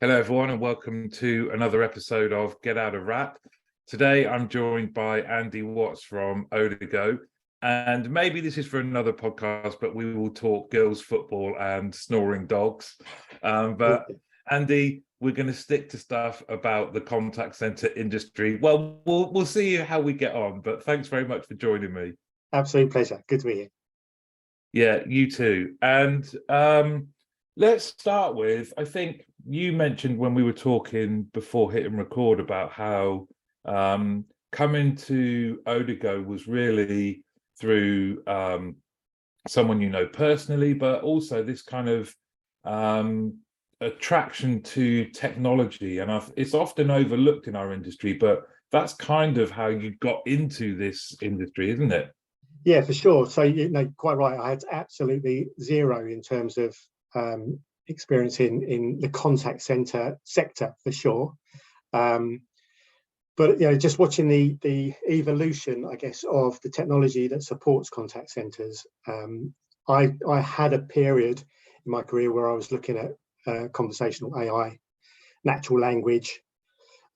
Hello, everyone, and welcome to another episode of Get Out of Rap. Today, I'm joined by Andy Watts from Odigo, and maybe this is for another podcast, but we will talk girls' football and snoring dogs. But Andy, we're going to stick to stuff about the contact center industry. Well, we'll see how we get on, but thanks very much for joining me. Absolute pleasure. Good to be here. Yeah, you too. And let's start with, I think you mentioned when we were talking before hitting record about how coming to Odigo was really through someone you know personally, but also this kind of attraction to technology. And it's often overlooked in our industry, but that's kind of how you got into this industry, isn't it? Yeah, for sure. So, quite right. I had absolutely zero in terms of experience in the contact center sector, for sure. But just watching the evolution, I guess, of the technology that supports contact centers. I had a period in my career where I was looking at conversational AI, natural language,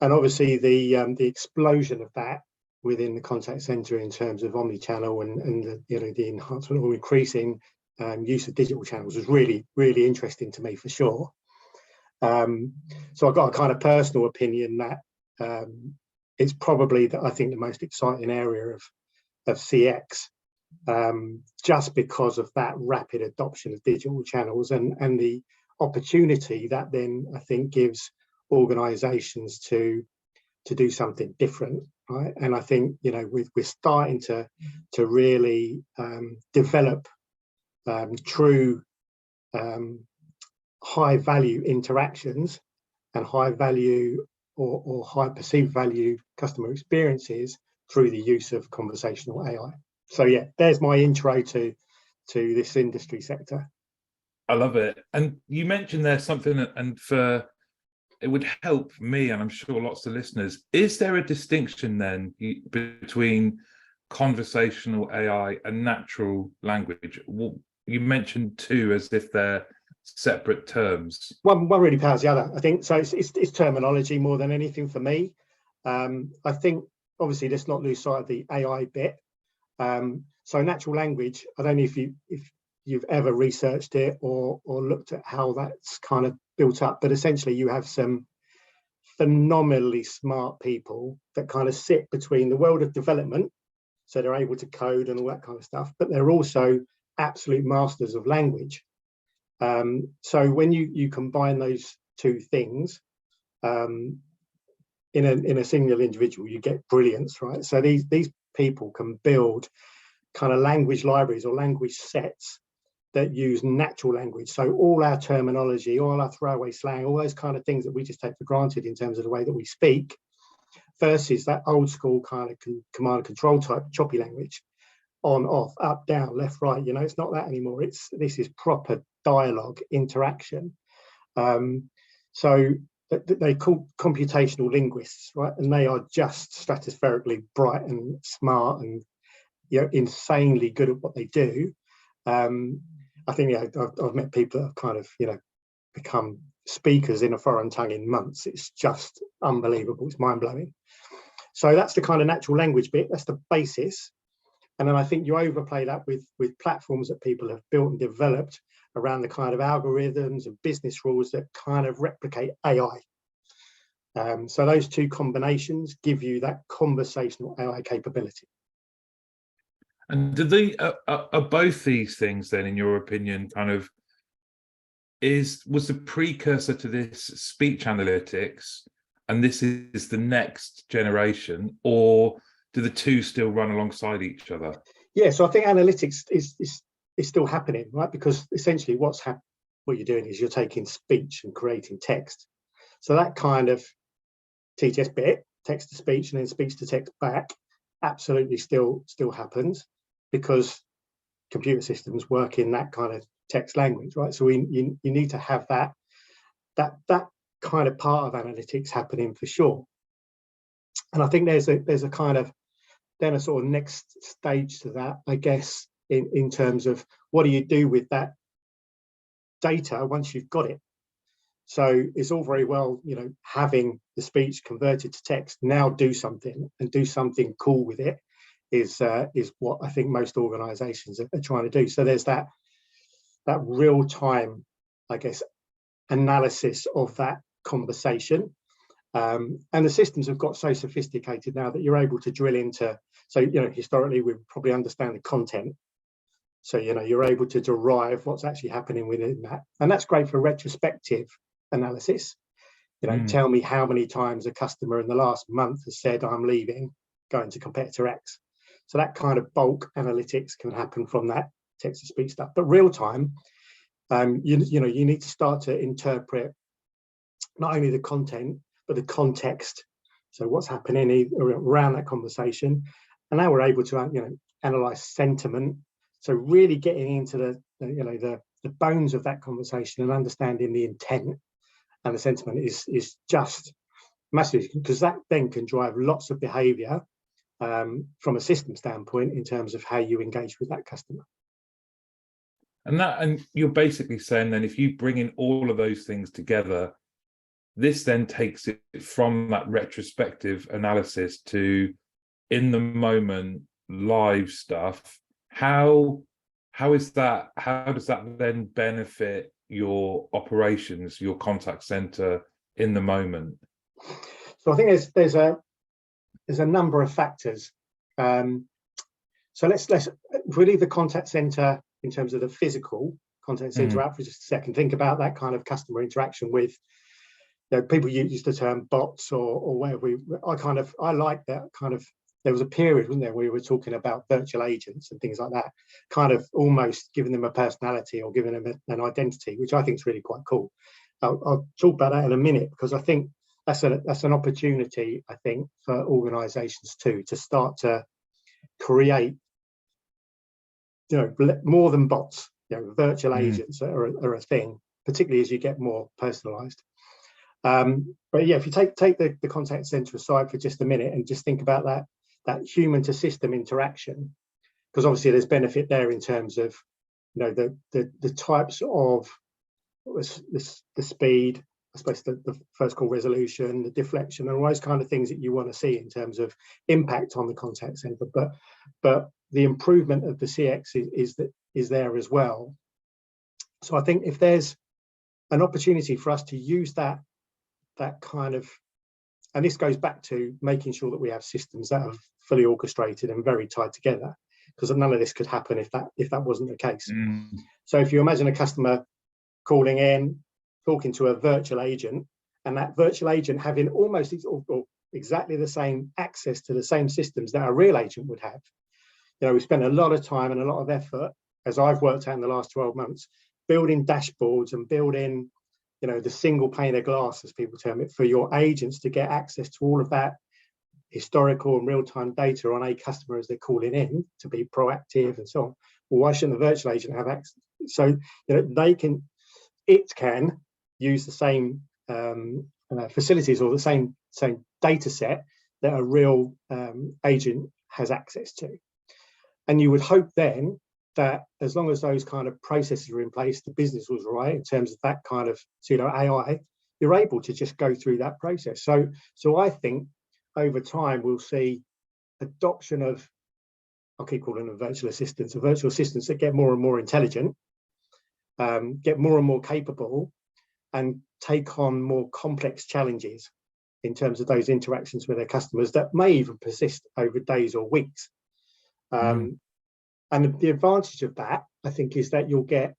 and obviously the explosion of that within the contact center in terms of omni-channel and the enhancement or increasing use of digital channels was really, really interesting to me, for sure. So I've got a kind of personal opinion that it's probably, I think, the most exciting area of CX, just because of that rapid adoption of digital channels and the opportunity that then I think gives organizations to do something different, right? And I think we're starting to really develop true high value interactions and high value or high perceived value customer experiences through the use of conversational AI. So yeah, there's my intro to this industry sector. I love it. And you mentioned there's something, and it would help me, and I'm sure lots of listeners, is there a distinction then between conversational AI and natural language? Well, you mentioned two as if they're separate terms. One really powers the other, I think. So it's terminology more than anything for me. I think, obviously, let's not lose sight of the AI bit. So natural language, I don't know if you've ever researched it or looked at how that's kind of built up, but essentially you have some phenomenally smart people that kind of sit between the world of development, so they're able to code and all that kind of stuff, but they're also absolute masters of language. So when you combine those two things in a single individual, you get brilliance, right? So these people can build kind of language libraries or language sets that use natural language. So all our terminology, all our throwaway slang, all those kind of things that we just take for granted in terms of the way that we speak, versus that old school kind of command and control type choppy language, on, off, up, down, left, right. It's not that anymore. This is proper dialogue interaction. So they call computational linguists, right? And they are just stratospherically bright and smart and insanely good at what they do. I think I've met people that have kind of become speakers in a foreign tongue in months. It's just unbelievable. It's mind-blowing. So that's the kind of natural language bit. That's the basis. And then I think you overplay that with platforms that people have built and developed around the kind of algorithms and business rules that kind of replicate AI. So those two combinations give you that conversational AI capability. And are both these things then, in your opinion, kind of was the precursor to this speech analytics, and this is the next generation, or do the two still run alongside each other? Yeah, so I think analytics is still happening, right? Because essentially what you're doing is you're taking speech and creating text. So that kind of TTS bit, text to speech and then speech to text back, absolutely still happens, because computer systems work in that kind of text language, right? So you need to have that kind of part of analytics happening, for sure. And I think there's a kind of then a sort of next stage to that, I guess, in terms of what do you do with that data once you've got it. So it's all very well, having the speech converted to text. Now do something, and do something cool with it is what I think most organizations are trying to do. So there's that real time, I guess, analysis of that conversation. And the systems have got so sophisticated now that you're able to drill into, so, historically we probably understand the content. So, you're able to derive what's actually happening within that. And that's great for retrospective analysis. Tell me how many times a customer in the last month has said, I'm leaving, going to competitor X. So that kind of bulk analytics can happen from that text to speech stuff. But real time, you need to start to interpret not only the content, but the context. So what's happening around that conversation. And now we're able to, analyze sentiment. So really getting into the bones of that conversation and understanding the intent and the sentiment is just massive, because that then can drive lots of behavior from a system standpoint in terms of how you engage with that customer. And you're basically saying then, if you bring in all of those things together, this then takes it from that retrospective analysis to in the moment live stuff. How does that then benefit your operations, your contact center in the moment? So I think there's a number of factors. So let's leave the contact center in terms of the physical contact center out for just a second. Think about that kind of customer interaction with, people use the term bots or whatever. I like that kind of. There was a period, wasn't there, where we were talking about virtual agents and things like that, kind of almost giving them a personality or giving them an identity, which I think is really quite cool. I'll talk about that in a minute, because I think that's an opportunity, I think, for organisations too, to start to create, more than bots. Virtual agents are a thing, particularly as you get more personalised. But yeah, if you take the contact centre aside for just a minute and just think about that human to system interaction, because obviously there's benefit there in terms of the types of the speed, I suppose the first call resolution, the deflection, and all those kind of things that you want to see in terms of impact on the contact center. But the improvement of the CX is there as well. So I think if there's an opportunity for us to use that kind of, and this goes back to making sure that we have systems that are fully orchestrated and very tied together, because none of this could happen if that wasn't the case. So if you imagine a customer calling in, talking to a virtual agent, and that virtual agent having almost or exactly the same access to the same systems that a real agent would have. We spent a lot of time and a lot of effort, as I've worked out in the last 12 months, building dashboards and building the single pane of glass, as people term it, for your agents to get access to all of that historical and real-time data on a customer as they're calling in, to be proactive and so on. Well, why shouldn't the virtual agent have access? So it can use the same facilities or the same data set that a real agent has access to. And you would hope then that as long as those kind of processes are in place, the business was right in terms of that kind of AI, you're able to just go through that process. So I think over time we'll see adoption of, I'll keep calling them virtual assistants that get more and more intelligent, get more and more capable, and take on more complex challenges in terms of those interactions with their customers that may even persist over days or weeks. And the advantage of that, I think, is that you'll get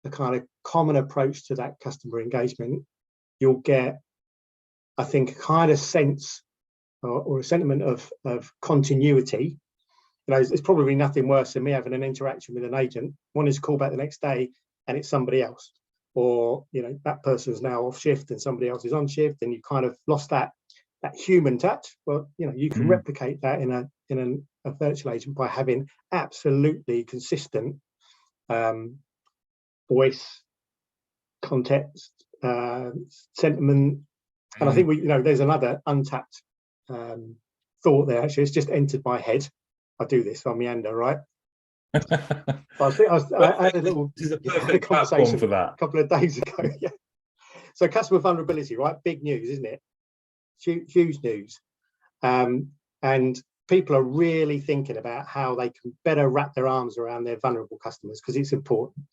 a kind of common approach to that customer engagement. You'll get, I think, a kind of sense or a sentiment of continuity. It's probably nothing worse than me having an interaction with an agent, wanting to call back the next day, and it's somebody else. Or, that person's now off shift and somebody else is on shift, and you kind of lost that human touch. Well, you can replicate that in a virtual agent by having absolutely consistent voice, context, sentiment. And I think there's another untapped thought there. Actually, it's just entered my head. I do this on meander, right? I had a little this is a perfect platform for that. a couple of days ago. Yeah. So customer vulnerability, right? Big news, isn't it? Huge news. And people are really thinking about how they can better wrap their arms around their vulnerable customers, because it's important,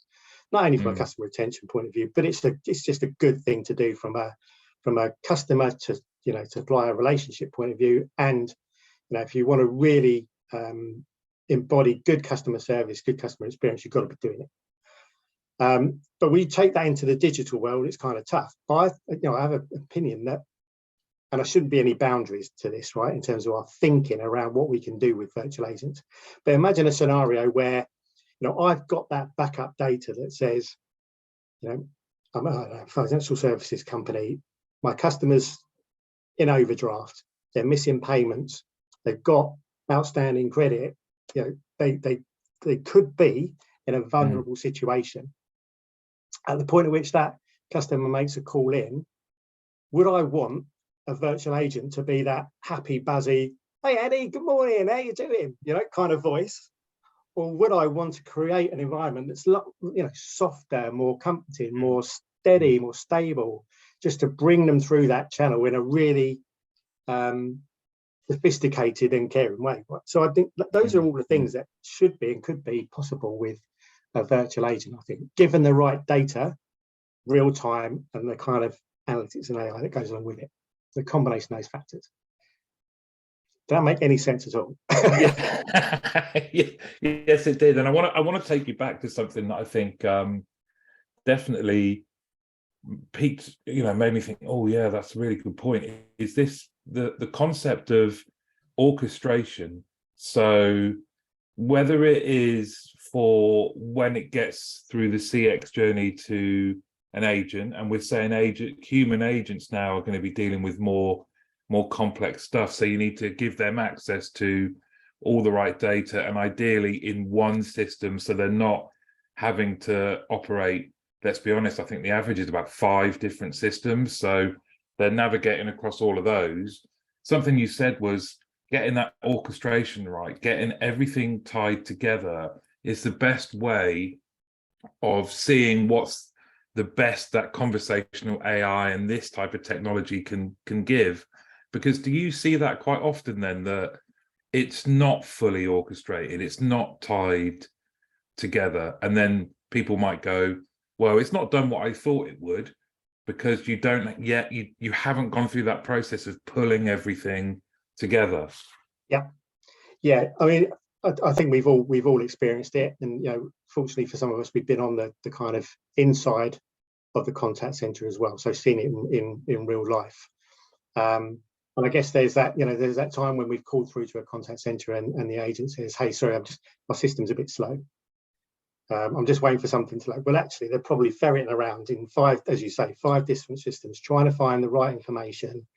not only from a customer retention point of view, but it's just a good thing to do from a customer to supplier relationship point of view. And if you want to really embody good customer service, good customer experience, you've got to be doing it. But we take that into the digital world, it's kind of tough. But I have an opinion that, and there shouldn't be any boundaries to this, right, in terms of our thinking around what we can do with virtual agents. But imagine a scenario where, I've got that backup data that says, I'm a financial services company, my customers in overdraft, they're missing payments, they've got outstanding credit, they could be in a vulnerable situation. At the point at which that customer makes a call in, would I want a virtual agent to be that happy, buzzy, hey Eddie, good morning, how you doing, kind of voice? Or would I want to create an environment that's softer, more comforting, more steady, more stable, just to bring them through that channel in a really sophisticated and caring way? So I think those are all the things that should be and could be possible with a virtual agent, I think, given the right data, real time, and the kind of analytics and AI that goes along with it. The combination of those factors. Did that make any sense at all? Yes, it did. And I want to take you back to something that I think definitely piqued, made me think, oh yeah, that's a really good point. Is this the concept of orchestration? So whether it is for when it gets through the CX journey to an agent, and we're saying human agents now are going to be dealing with more complex stuff, so you need to give them access to all the right data, and ideally in one system, so they're not having to operate, let's be honest, I think the average is about 5 different systems, so they're navigating across all of those. Something you said was getting that orchestration right, getting everything tied together is the best way of seeing what's the best that conversational AI and this type of technology can give. Because do you see that quite often then, that it's not fully orchestrated, it's not tied together, and then people might go, well, it's not done what I thought it would, because you don't yet, you haven't gone through that process of pulling everything together. Yeah. I mean, I think we've all experienced it, and fortunately for some of us, we've been on the kind of inside of the contact center as well, so seen it in real life. And I guess there's that time when we've called through to a contact center and the agent says, hey, sorry, my system's a bit slow. I'm just waiting for something to load. Well, actually, they're probably ferreting around in 5, as you say, 5 different systems, trying to find the right information,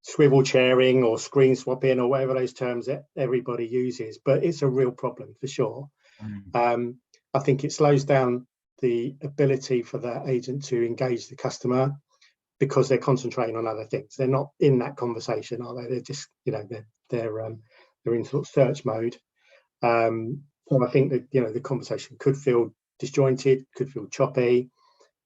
swivel chairing or screen swapping or whatever those terms that everybody uses. But it's a real problem for sure. I think it slows down the ability for the agent to engage the customer, because they're concentrating on other things. They're not in that conversation, are they? They're just, they're in sort of search mode. So I think that, the conversation could feel disjointed, could feel choppy.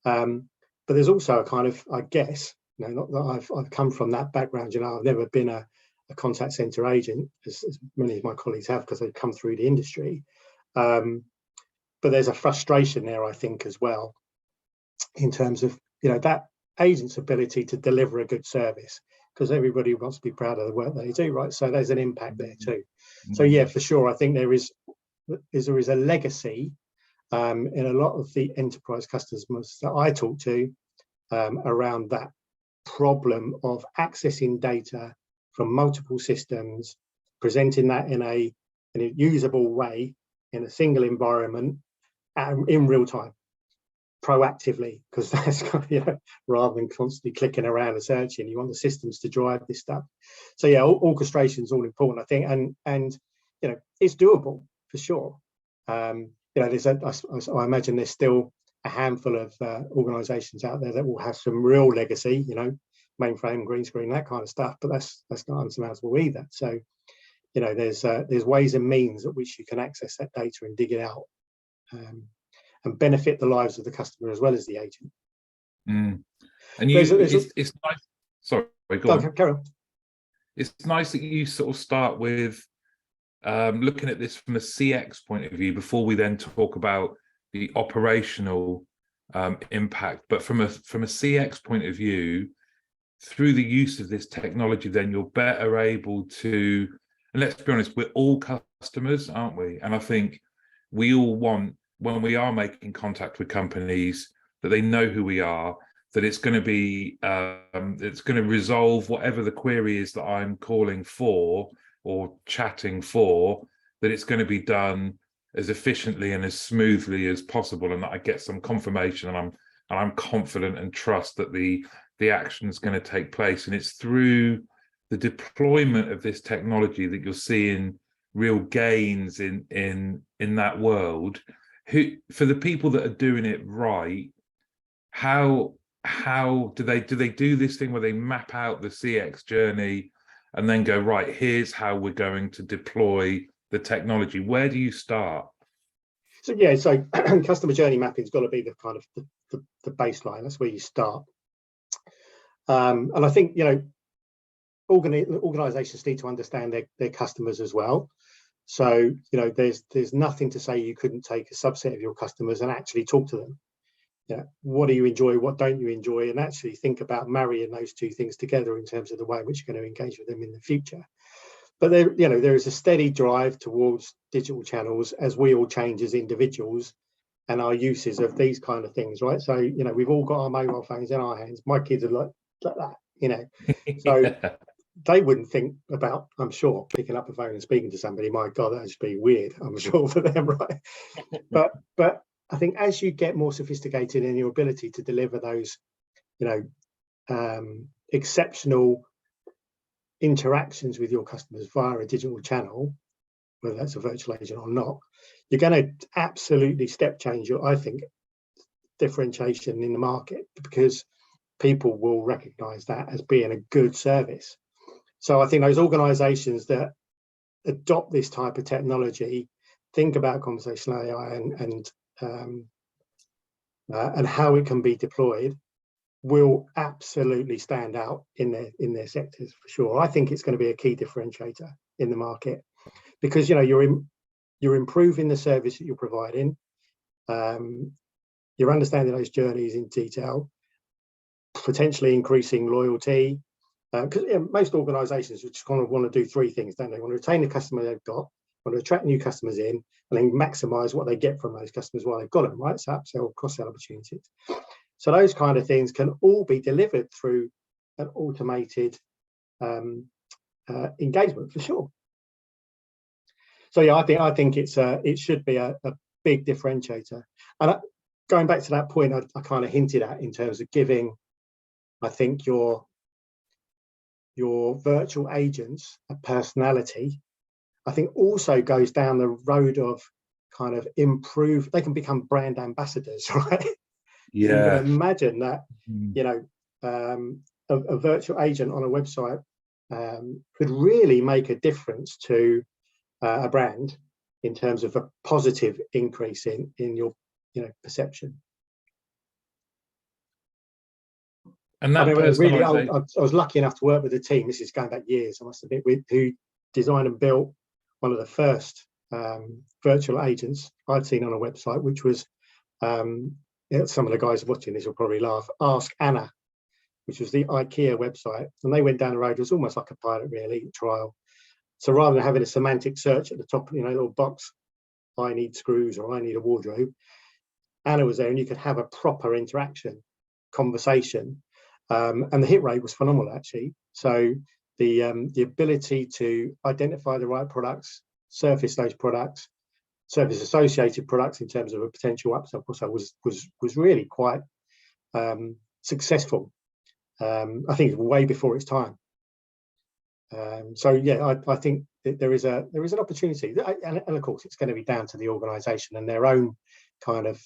But there's also a kind of, I guess, not that I've come from that background, I've never been a contact center agent, as many of my colleagues have, because they've come through the industry. But there's a frustration there, I think, as well, in terms of, that agent's ability to deliver a good service, because everybody wants to be proud of the work they do, right? So there's an impact there too. So yeah, for sure, I think there is a legacy in a lot of the enterprise customers that I talk to around that problem of accessing data from multiple systems, presenting that in a usable way in a single environment in real time, proactively, because that's rather than constantly clicking around and searching, you want the systems to drive this stuff. So yeah, orchestration is all important, I think, and it's doable for sure. I imagine there's still a handful of organizations out there that will have some real legacy, mainframe, green screen, that kind of stuff, but that's not unsurmountable either. So there's ways and means at which you can access that data and dig it out, and benefit the lives of the customer as well as the agent. And it's nice. Sorry, go on. Carry on. It's nice that you sort of start with looking at this from a CX point of view before we then talk about the operational impact. But from a CX point of view, through the use of this technology, then you're better able to, and let's be honest, we're all customers, aren't we? And I think we all want, when we are making contact with companies, that they know who we are, that it's going to be, it's going to resolve whatever the query is that I'm calling for or chatting for, that it's going to be done as efficiently and as smoothly as possible, and that I get some confirmation, and I'm confident and trust that the action is going to take place. And it's through the deployment of this technology that you're seeing real gains in that world. Who, for the people that are doing it right, how do they do this thing where they map out the CX journey and then go, right, here's how we're going to deploy the technology? Where do you start? So yeah, so customer journey mapping has got to be the kind of the baseline. That's where you start. And I think, you know, organizations need to understand their customers as well. So, you know, there's nothing to say you couldn't take a subset of your customers and actually talk to them. Yeah, what do you enjoy, what don't you enjoy, and actually think about marrying those two things together in terms of the way in which you're going to engage with them in the future. But there, you know, there is a steady drive towards digital channels as we all change as individuals and our uses of these kind of things, right? So, you know, we've all got our mobile phones in our hands. My kids are like that, you know. So Yeah. They wouldn't think about, I'm sure, picking up the phone and speaking to somebody. My God, that'd just be weird, I'm sure, for them, right? But I think as you get more sophisticated in your ability to deliver those, you know, exceptional interactions with your customers via a digital channel, whether that's a virtual agent or not, you're going to absolutely step change your, I think, differentiation in the market, because people will recognize that as being a good service. So I think those organizations that adopt this type of technology, think about conversational AI and how it can be deployed, will absolutely stand out in their sectors for sure. I think it's going to be a key differentiator in the market, because, you know, you're improving the service that you're providing, you're understanding those journeys in detail, potentially increasing loyalty, because most organizations just kind of want to do three things, don't they? They want to retain the customer they've got, want to attract new customers in, and then maximize what they get from those customers while they've got them, right? So upsell, cross-sell opportunities. So those kind of things can all be delivered through an automated engagement for sure. So yeah, I think it should be a big differentiator. And going back to that point I kind of hinted at in terms of giving, I think, your virtual agents a personality, I think also goes down the road of kind of improve, they can become brand ambassadors, right? Yeah. You can imagine that, you know, a virtual agent on a website could really make a difference to a brand in terms of a positive increase in your, you know, perception. And that, I mean, really, I was lucky enough to work with a team. This is going back years, I must admit, who designed and built one of the first virtual agents I'd seen on a website, which was, some of the guys watching this will probably laugh, Ask Anna, which was the IKEA website. And they went down the road. It was almost like a pilot, really, trial. So rather than having a semantic search at the top, you know, a little box, I need screws or I need a wardrobe, Anna was there, and you could have a proper interaction, conversation. And the hit rate was phenomenal, actually. So the ability to identify the right products, surface those products, service associated products in terms of a potential upsell cross-sell was really quite successful. I think way before its time. So yeah, I think that there is an opportunity, and of course it's going to be down to the organisation and their own kind of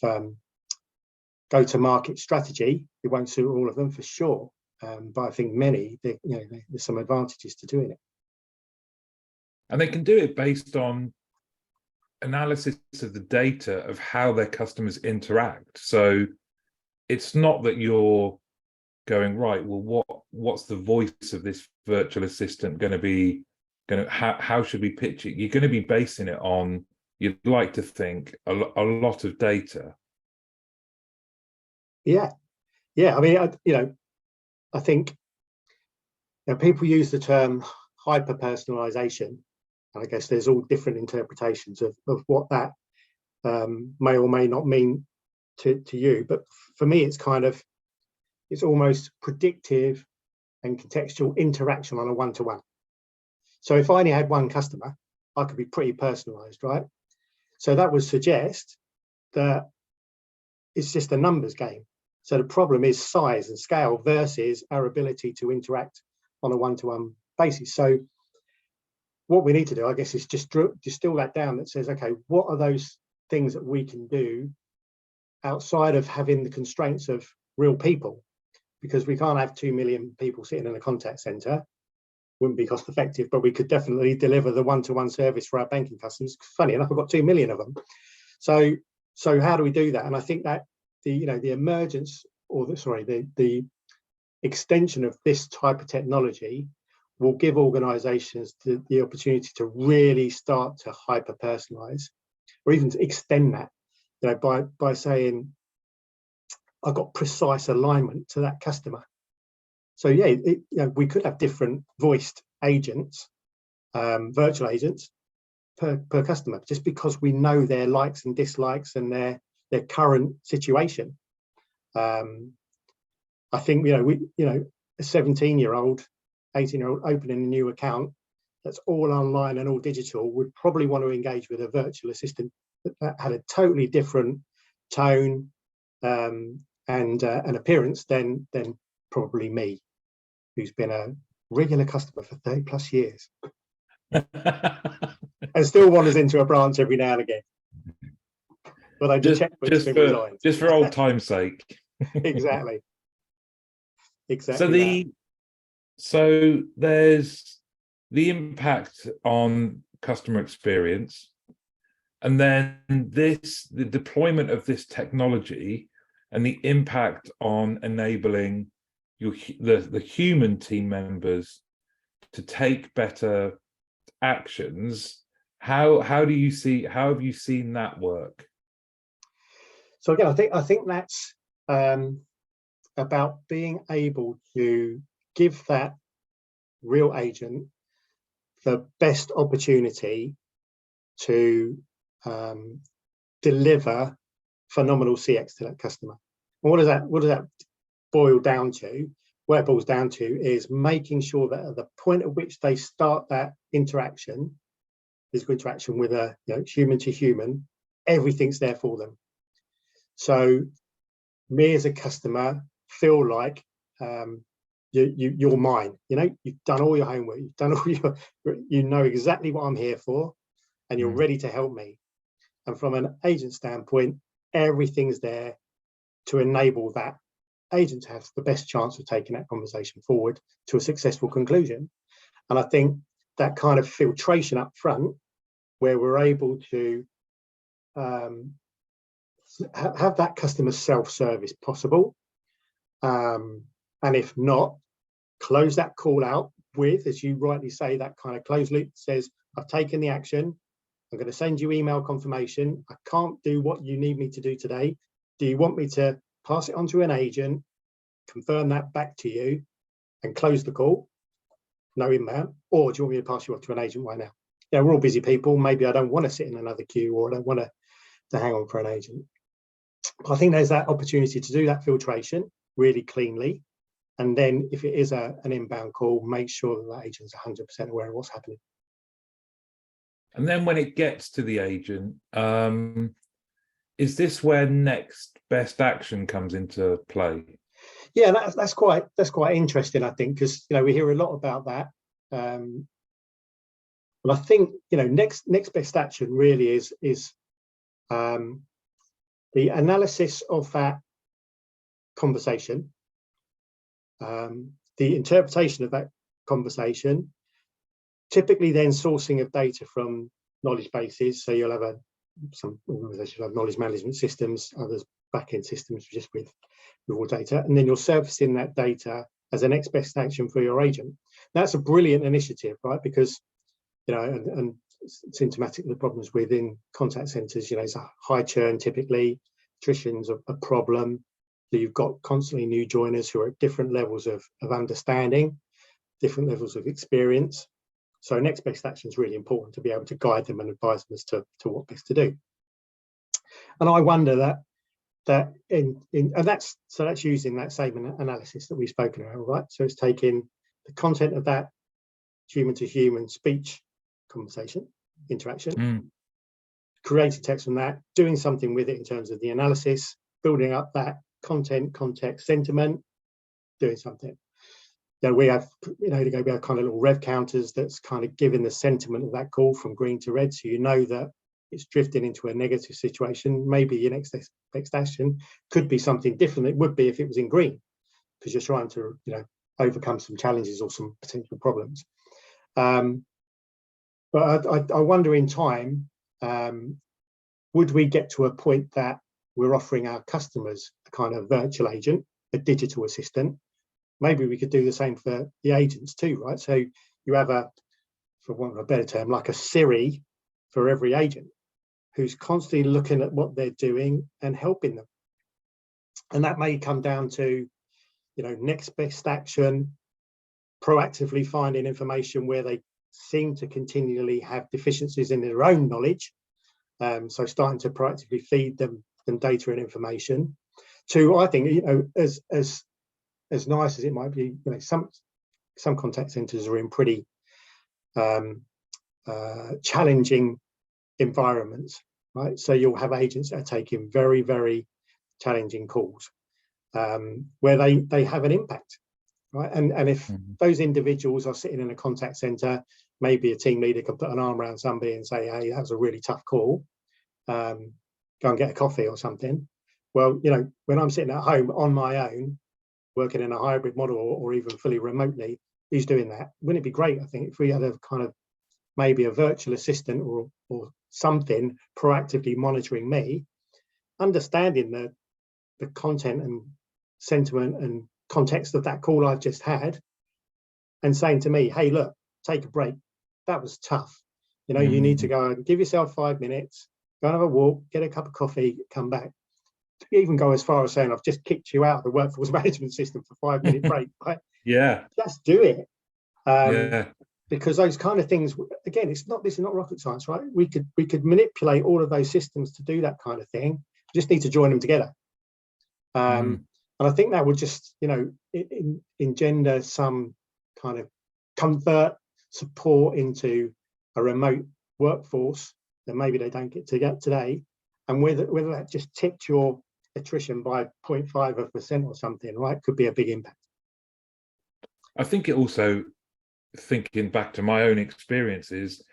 go-to-market strategy. It won't suit all of them for sure, but I think many, you know, there's some advantages to doing it. And they can do it based on analysis of the data of how their customers interact. So it's not that you're going, right, well, what's the voice of this virtual assistant going to be? How should we pitch it? You're going to be basing it on, you'd like to think, a lot of data. Yeah. I mean, I think people use the term hyper-personalisation. I guess there's all different interpretations of what that may or may not mean to you. But for me, it's almost predictive and contextual interaction on a one-to-one. So if I only had one customer, I could be pretty personalised, right? So that would suggest that it's just a numbers game. So the problem is size and scale versus our ability to interact on a one-to-one basis. So what we need to do, I guess, is just distill that down, that says, okay, what are those things that we can do outside of having the constraints of real people? Because we can't have 2 million people sitting in a contact centre. Wouldn't be cost effective, but we could definitely deliver the one-to-one service for our banking customers. Funny enough, I've got 2 million of them. So how do we do that? And I think that the emergence, or the extension of this type of technology will give organizations the opportunity to really start to hyper-personalize, or even to extend that, by saying, I've got precise alignment to that customer. So we could have different voiced agents, virtual agents per customer, just because we know their likes and dislikes and their current situation. I think a 17-year-old, 18-year-old opening a new account that's all online and all digital would probably want to engage with a virtual assistant that had a totally different tone and appearance than probably me, who's been a regular customer for 30+ years and still wanders into a branch every now and again. But I just for old time's sake. Exactly. So there's the impact on customer experience, and then the deployment of this technology and the impact on enabling the human team members to take better actions. How have you seen that work? So again, I think that's about being able to give that real agent the best opportunity to deliver phenomenal CX to that customer. And what does that boil down to? Where it boils down to is making sure that at the point at which they start that interaction, physical interaction with a human to human, everything's there for them. So me as a customer feel like you're mine. You've done all your homework, you've done all you know exactly what I'm here for, and you're ready to help me. And from an agent standpoint, everything's there to enable that agent to have the best chance of taking that conversation forward to a successful conclusion. And I think that kind of filtration up front, where we're able to have that customer self-service possible, and if not, close that call out with, as you rightly say, that kind of closed loop says, I've taken the action, I'm going to send you email confirmation, I can't do what you need me to do today, do you want me to pass it on to an agent, confirm that back to you, and close the call, no email, or do you want me to pass you on to an agent right now? We're all busy people, maybe I don't want to sit in another queue, or I don't want to hang on for an agent. I think there's that opportunity to do that filtration really cleanly, and then if it is an inbound call, make sure that agent's 100% aware of what's happening. And then when it gets to the agent, is this where next best action comes into play? Yeah, that's quite interesting, I think, because we hear a lot about that. But I think next best action really is the analysis of that conversation, the interpretation of that conversation, typically then sourcing of data from knowledge bases. So you'll have some organizations have knowledge management systems, others back-end systems just with all data, and then you're surfacing that data as a next best action for your agent. That's a brilliant initiative, right? Because, you know, and symptomatic of the problems within contact centers, you know, it's a high churn typically, attrition's a problem. So you've got constantly new joiners who are at different levels of understanding, different levels of experience. So next best action is really important to be able to guide them and advise them as to what best to do. And I wonder that and that's using that same analysis that we've spoken about, right? So it's taking the content of that human to human speech conversation interaction, creating text from that, doing something with it in terms of the analysis, building up that content, context, sentiment, doing something. You know, we have, you know, we have kind of little rev counters that's kind of giving the sentiment of that call from green to red, so you know that it's drifting into a negative situation. Maybe your next action could be something different than it would be if it was in green, because you're trying to, you know, overcome some challenges or some potential problems. But I wonder in time, would we get to a point that we're offering our customers a kind of virtual agent, a digital assistant? Maybe we could do the same for the agents too, right? So you have for want of a better term, like a Siri for every agent who's constantly looking at what they're doing and helping them. And that may come down to, you know, next best action, proactively finding information where they seem to continually have deficiencies in their own knowledge. So starting to proactively feed them data and information. To, I think, you know, as nice as it might be, you know, some contact centers are in pretty challenging environments, right? So you'll have agents that are taking very, very challenging calls where they have an impact, right? And if those individuals are sitting in a contact center, maybe a team leader can put an arm around somebody and say, hey, that was a really tough call. Go and get a coffee or something. Well, you know, when I'm sitting at home on my own, working in a hybrid model or even fully remotely, who's doing that? Wouldn't it be great, I think, if we had a kind of maybe a virtual assistant or something proactively monitoring me, understanding the content and sentiment and context of that call I've just had, and saying to me, hey, look, take a break. That was tough. You know, you need to go and give yourself 5 minutes, go and have a walk, get a cup of coffee, come back. Even go as far as saying, I've just kicked you out of the workforce management system for 5 minute break. Right? Yeah. Just do it. Yeah. Because those kind of things, again, this is not rocket science, right? We could manipulate all of those systems to do that kind of thing. We just need to join them together. And I think that would just, you know, engender some kind of comfort, support into a remote workforce that maybe they don't get today. And whether that just tipped your attrition by 0.5% or something, right, could be a big impact. I think it also, thinking back to my own experiences,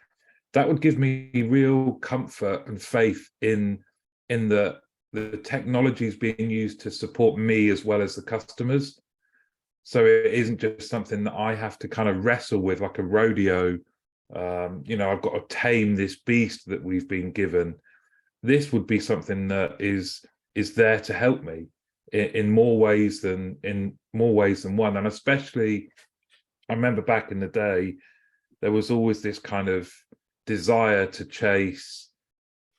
that would give me real comfort and faith in the technologies being used to support me as well as the customers. So it isn't just something that I have to kind of wrestle with like a rodeo. You know, I've got to tame this beast that we've been given. This would be something that is there to help me in more ways than one. And especially, I remember back in the day, there was always this kind of desire to chase,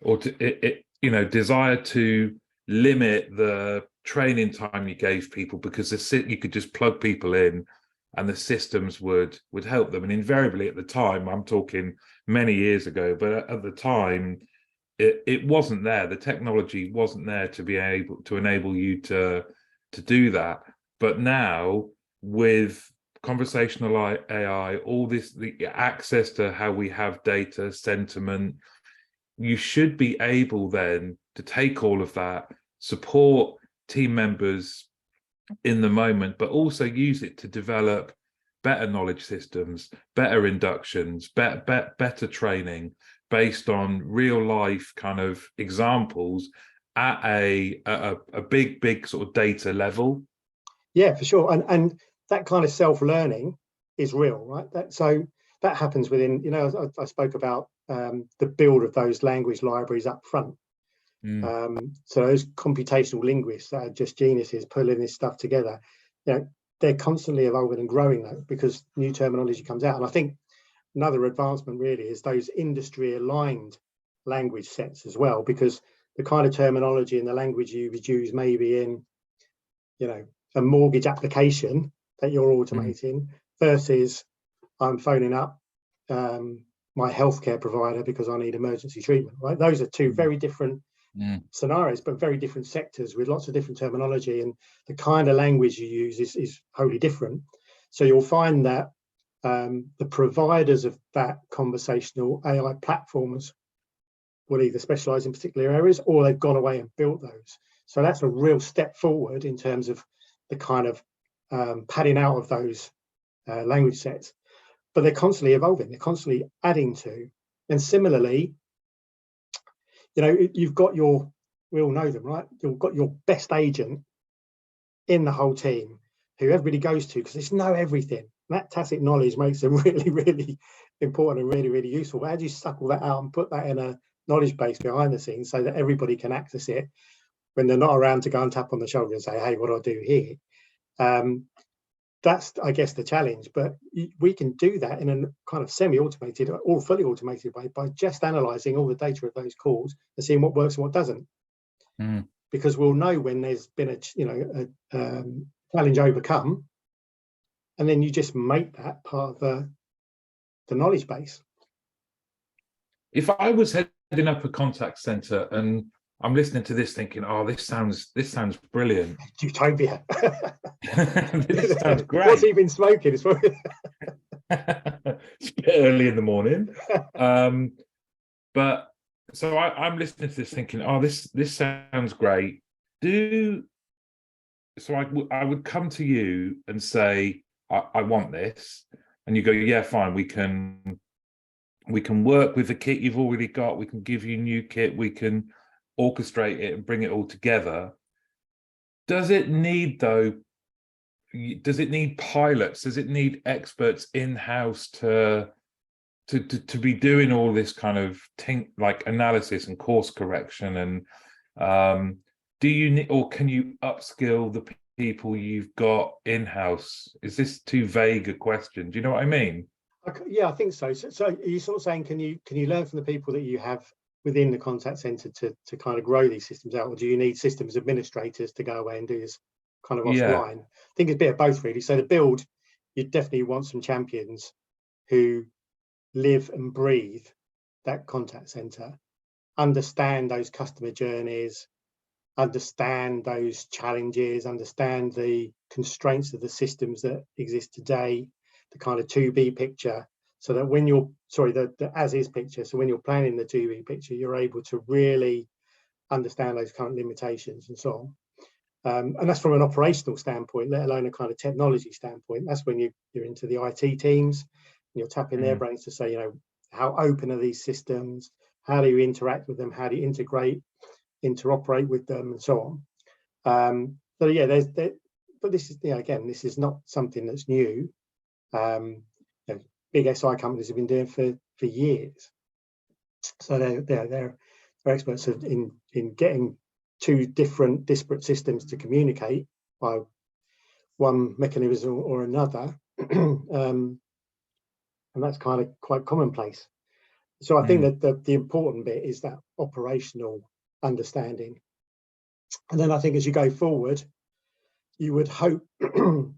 or desire to limit the training time you gave people, because you could just plug people in and the systems would help them. And invariably at the time, I'm talking many years ago, but at the time, it wasn't there. The technology wasn't there to be able to enable you to do that. But now with conversational AI, all this, the access to how we have data, sentiment, you should be able then to take all of that, support team members in the moment, but also use it to develop better knowledge systems, better inductions, better training based on real life kind of examples at a big sort of data level. Yeah, for sure. And that kind of self-learning is real, right? So that happens within, you know, I spoke about the build of those language libraries up front. So those computational linguists that are just geniuses pulling this stuff together, they're constantly evolving and growing though, because new terminology comes out. And I think another advancement really is those industry aligned language sets as well, because the kind of terminology and the language you would use maybe in, a mortgage application that you're automating versus I'm phoning up my healthcare provider because I need emergency treatment, right? Those are two very different scenarios, but very different sectors with lots of different terminology, and the kind of language you use is wholly different. So you'll find that the providers of that conversational AI platforms will either specialize in particular areas or they've gone away and built those. So that's a real step forward in terms of the kind of padding out of those language sets. But they're constantly evolving, they're constantly adding to. And similarly, you've got we all know them, right? You've got your best agent in the whole team who everybody goes to because they know everything. And that tacit knowledge makes them really, really important and really, really useful. But how do you suck all that out and put that in a knowledge base behind the scenes so that everybody can access it when they're not around to go and tap on the shoulder and say, hey, what do I do here? That's, I guess, the challenge. But we can do that in a kind of semi-automated or fully automated way by just analysing all the data of those calls and seeing what works and what doesn't. Because we'll know when there's been a challenge overcome, and then you just make that part of the knowledge base. If I was heading up a contact centre and I'm listening to this thinking, oh, this sounds brilliant. Utopia. This sounds great. What's he been smoking? It's a bit early in the morning. But so I'm listening to this thinking, oh, this sounds great. So I would come to you and say, I want this. And you go, yeah, fine, we can work with the kit you've already got. We can give you new kit. We can orchestrate it and bring it all together. Does it need pilots? Does it need experts in-house to be doing all this kind of like analysis and course correction? And do you need, or can you upskill the people you've got in-house? Is this too vague a question? Do you know what I mean? Yeah, I think so. So are you sort of saying, can you learn from the people that you have within the contact center to kind of grow these systems out, or do you need systems administrators to go away and do this kind of offline? I think it's a bit of both, really. So the build, you definitely want some champions who live and breathe that contact center, understand those customer journeys, understand those challenges, understand the constraints of the systems that exist today, the kind of 2B picture, so that when you're, the as-is picture, so when you're planning the 2B picture, you're able to really understand those current limitations and so on. And that's from an operational standpoint, let alone a kind of technology standpoint. That's when you're into the IT teams, and you're tapping their brains to say, how open are these systems? How do you interact with them? How do you interoperate with them, and so on? So yeah, but this is, again, this is not something that's new. Big SI companies have been doing for years, so they're experts in getting two different disparate systems to communicate by one mechanism or another, and that's kind of quite commonplace. So I think that the important bit is that operational understanding, and then I think as you go forward, you would hope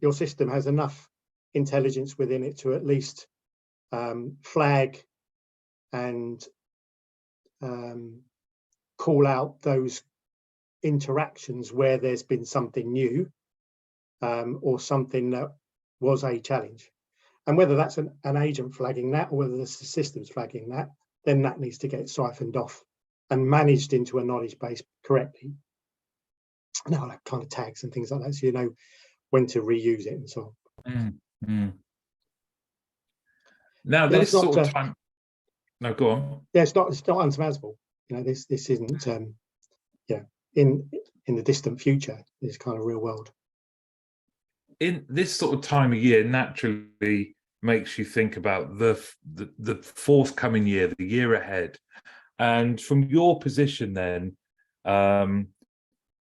your system has enough intelligence within it to at least flag and call out those interactions where there's been something new, or something that was a challenge. And whether that's an agent flagging that or whether the system's flagging that, then that needs to get siphoned off and managed into a knowledge base correctly. Now, like kind of tags and things like that, so you know when to reuse it and so on. Now, this sort of time. No, go on. Yeah, it's not unsurmountable. This isn't. In the distant future, this kind of real world. In this sort of time of year, naturally makes you think about the forthcoming year, the year ahead. And from your position, then, And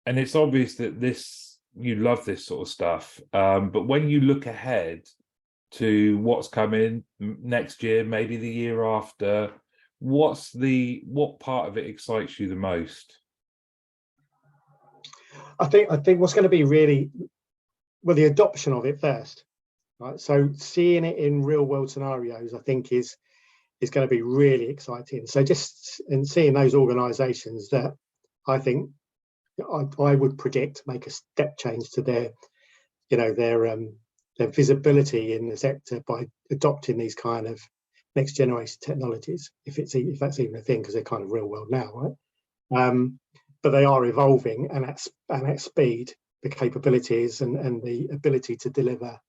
it's obvious that you love this sort of stuff. But when you look ahead to what's coming next year, maybe the year after, what part of it excites you the most? I think what's going to be really, well, the adoption of it first, right? So seeing it in real world scenarios, I think is going to be really exciting. So just in seeing those organisations that I think I would predict make a step change to their visibility in the sector by adopting these kind of next generation technologies, if that's even a thing, because they're kind of real world now, right? But they are evolving, and at speed, the capabilities and the ability to deliver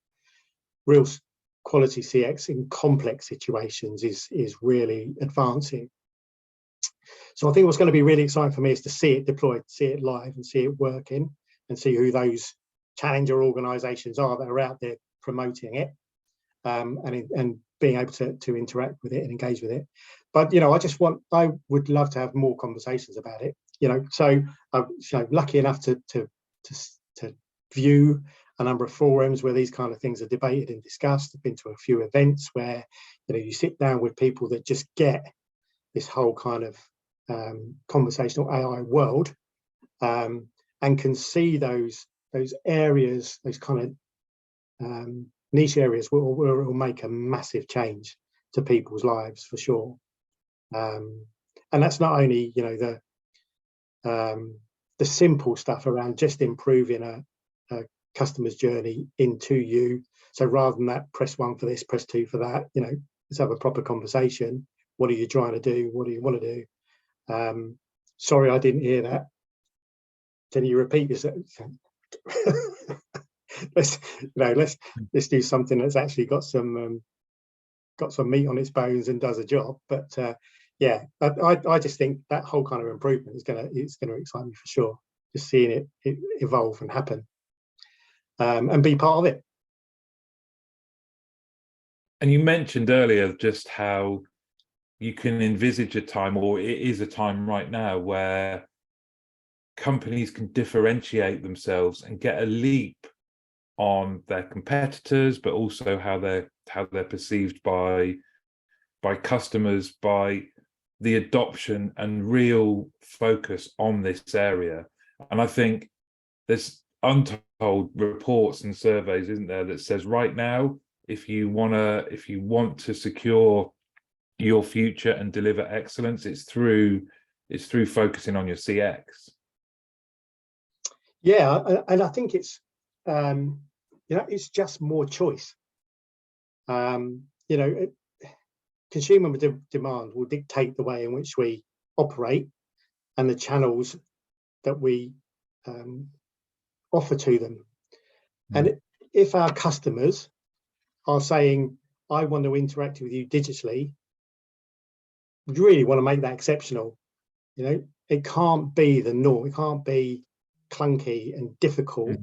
real quality CX in complex situations is really advancing. So I think what's going to be really exciting for me is to see it deployed, see it live, and see it working, and see who those challenger organisations are that are out there promoting it, and being able to interact with it and engage with it. But I would love to have more conversations about it. So I'm lucky enough to view a number of forums where these kind of things are debated and discussed. I've been to a few events where you sit down with people that just get this whole kind of conversational AI world, and can see those areas, those kind of niche areas where it will make a massive change to people's lives for sure. And that's not only the simple stuff around just improving a customer's journey into you. So rather than that, press 1 for this, press 2 for that, let's have a proper conversation. What are you trying to do? What do you want to do? Sorry, I didn't hear that. Can you repeat yourself? let's do something that's actually got some meat on its bones and does a job. But yeah, I just think that whole kind of improvement is gonna excite me for sure. Just seeing it evolve and happen, and be part of it. And you mentioned earlier just how you can envisage a time, or it is a time right now, where companies can differentiate themselves and get a leap on their competitors, but also how they're perceived by customers, by the adoption and real focus on this area. And I think there's untold reports and surveys, isn't there, that says right now, if you want to secure your future and deliver excellence, it's through focusing on your CX. Yeah, and I think it's it's just more choice. Consumer demand will dictate the way in which we operate and the channels that we offer to them. And if our customers are saying, I want to interact with you digitally, we really want to make that exceptional. It can't be the norm. It can't be clunky and difficult.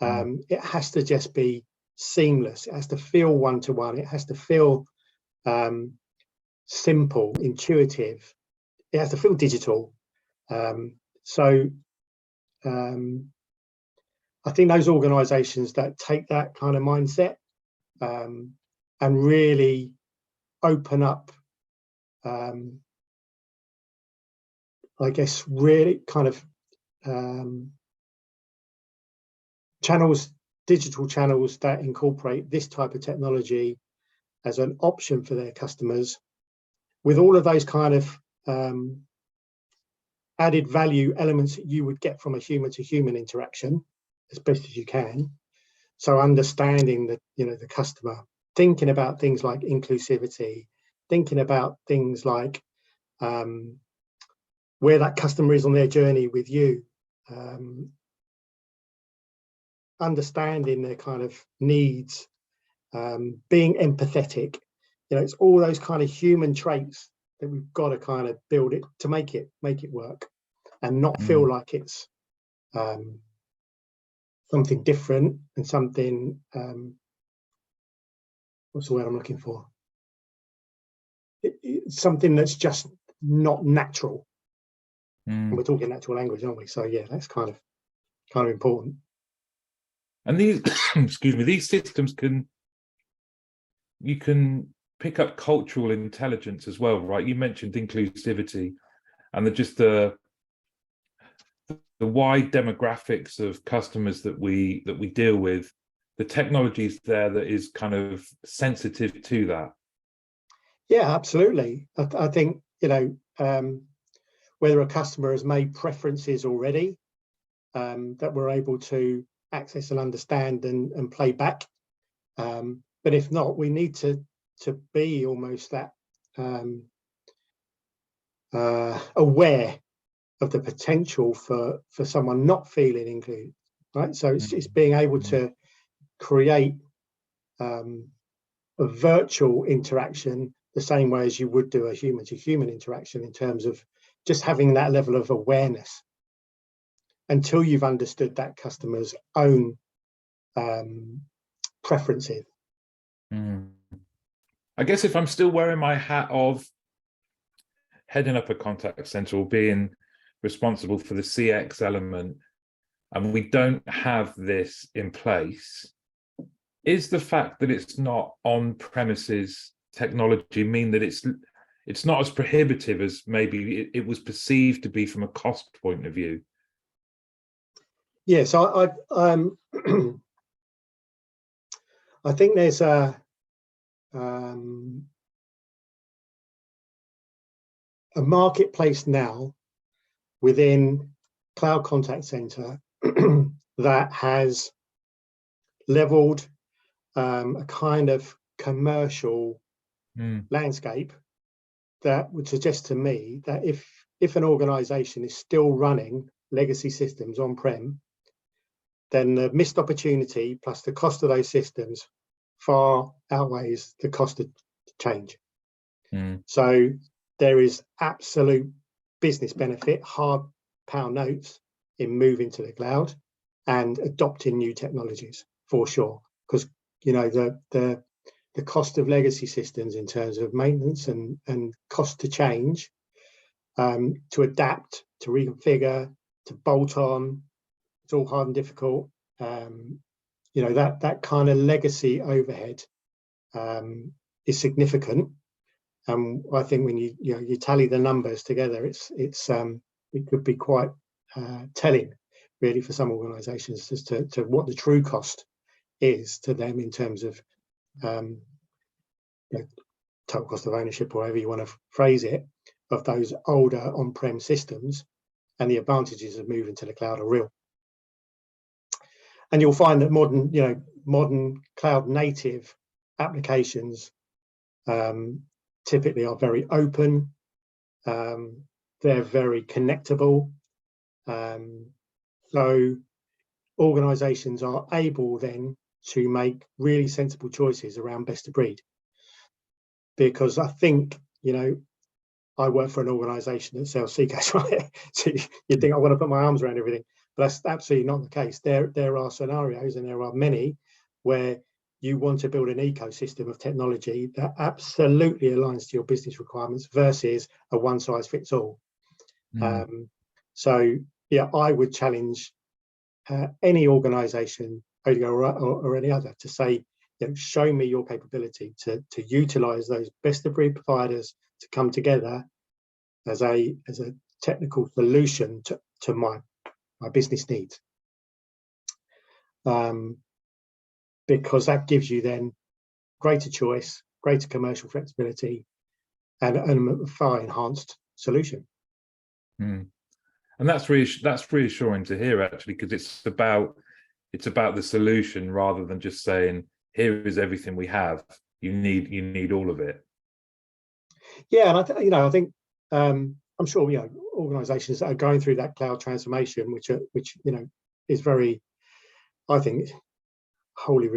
It has to just be seamless. It has to feel one-to-one. It has to feel simple, intuitive. It has to feel digital. So I think those organizations that take that kind of mindset and really open up, I guess, really kind of digital channels that incorporate this type of technology as an option for their customers, with all of those kind of added value elements that you would get from a human to human interaction as best as you can. So understanding that, the customer, thinking about things like inclusivity, thinking about things like where that customer is on their journey with you, understanding their kind of needs, being empathetic. It's all those kind of human traits that we've got to kind of build it to make it work, and not feel like it's something different and something, what's the word I'm looking for? It's something that's just not natural. And we're talking natural language, aren't we? So yeah, that's kind of important. And these, excuse me, these systems you can pick up cultural intelligence as well, right? You mentioned inclusivity and the wide demographics of customers that we deal with. The technology's there that is kind of sensitive to that. Yeah, absolutely. I think, whether a customer has made preferences already that we're able to access and understand and play back. But if not, we need to be almost that aware of the potential for someone not feeling included, right? So it's being able to create a virtual interaction the same way as you would do a human to human interaction, in terms of just having that level of awareness until you've understood that customer's own preferences. I guess if I'm still wearing my hat of heading up a contact center or being responsible for the CX element, and we don't have this in place, is the fact that it's not on-premises technology mean that it's not as prohibitive as maybe it was perceived to be from a cost point of view? Yes, I I think there's a marketplace now within cloud contact center that has leveled a kind of commercial landscape that would suggest to me that if an organization is still running legacy systems on-prem, then the missed opportunity plus the cost of those systems far outweighs the cost of change. So there is absolute business benefit, hard pound notes, in moving to the cloud and adopting new technologies, for sure. Because the cost of legacy systems in terms of maintenance and cost to change, to adapt, to reconfigure, to bolt on, it's all hard and difficult. That kind of legacy overhead is significant. I think when you tally the numbers together, it could be quite telling, really, for some organisations as to what the true cost is to them in terms of total cost of ownership, or however you want to phrase it, of those older on-prem systems, and the advantages of moving to the cloud are real. And you'll find that modern cloud native applications typically are very open. They're very connectable. So organizations are able then to make really sensible choices around best of breed. Because I think, I work for an organization that sells CCAS, right? So you think I want to put my arms around everything, but that's absolutely not the case. There are scenarios, and there are many, where you want to build an ecosystem of technology that absolutely aligns to your business requirements versus a one size fits all. So yeah, I would challenge any organization, Odigo or any other, to say, show me your capability to utilize those best of breed providers to come together as a technical solution to my business needs. Because that gives you then greater choice, greater commercial flexibility, and a far enhanced solution. And that's reassuring to hear, actually, because it's about the solution rather than just saying, here is everything we have. You need all of it. Yeah, and I think I'm sure organisations that are going through that cloud transformation, which is very, I think, wholly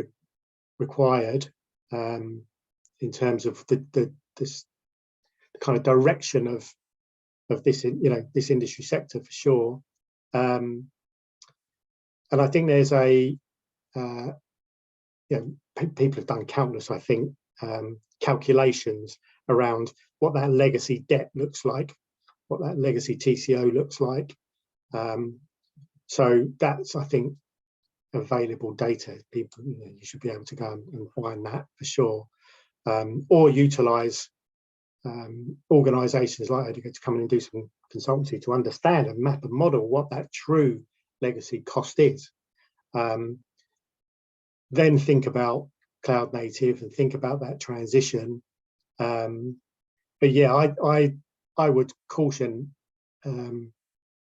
required in terms of this kind of direction of this this industry sector, for sure. And I think there's people have done countless, I think, calculations around what that legacy debt looks like what that legacy TCO looks like. So that's, I think, available data. People, you should be able to go and find that for sure, or utilize organizations like Odigo to come in and do some consultancy to understand and map and model what that true legacy cost is. Then think about cloud native and think about that transition. But yeah, I would caution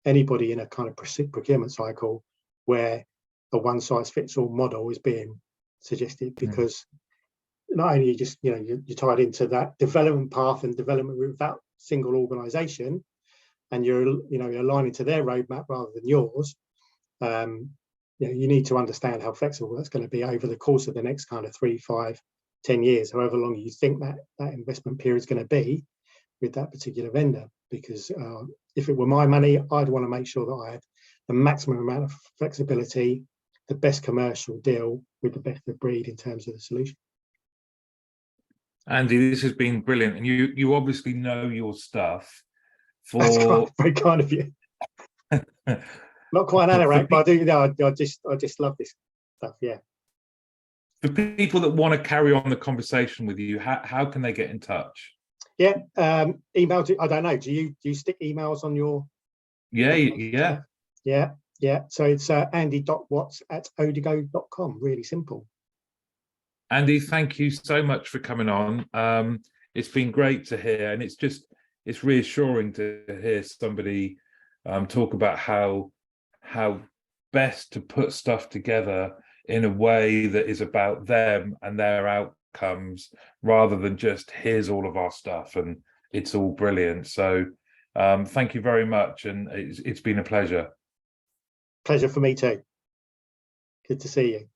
anybody in a kind of procurement cycle where a one-size-fits-all model is being suggested, because not only just, you're tied into that development path and development with that single organization, and you're aligning to their roadmap rather than yours. You need to understand how flexible that's going to be over the course of the next kind of 3, 5, 10 years, however long you think that investment period is going to be with that particular vendor. Because if it were my money, I'd want to make sure that I had the maximum amount of flexibility, the best commercial deal with the best of breed in terms of the solution. Andy, this has been brilliant, and you obviously know your stuff. That's very kind of you. Not quite an anorak, but I do. I just love this stuff. Yeah. For people that want to carry on the conversation with you, how can they get in touch? Yeah, email. I don't know. Do you stick emails on your? Yeah. So it's andy.watts@odigo.com. Really simple. Andy, thank you so much for coming on. It's been great to hear, and it's reassuring to hear somebody talk about how best to put stuff together in a way that is about them and their outcomes, rather than just here's all of our stuff and it's all brilliant. So thank you very much, and it's been a pleasure. Pleasure for me too. Good to see you.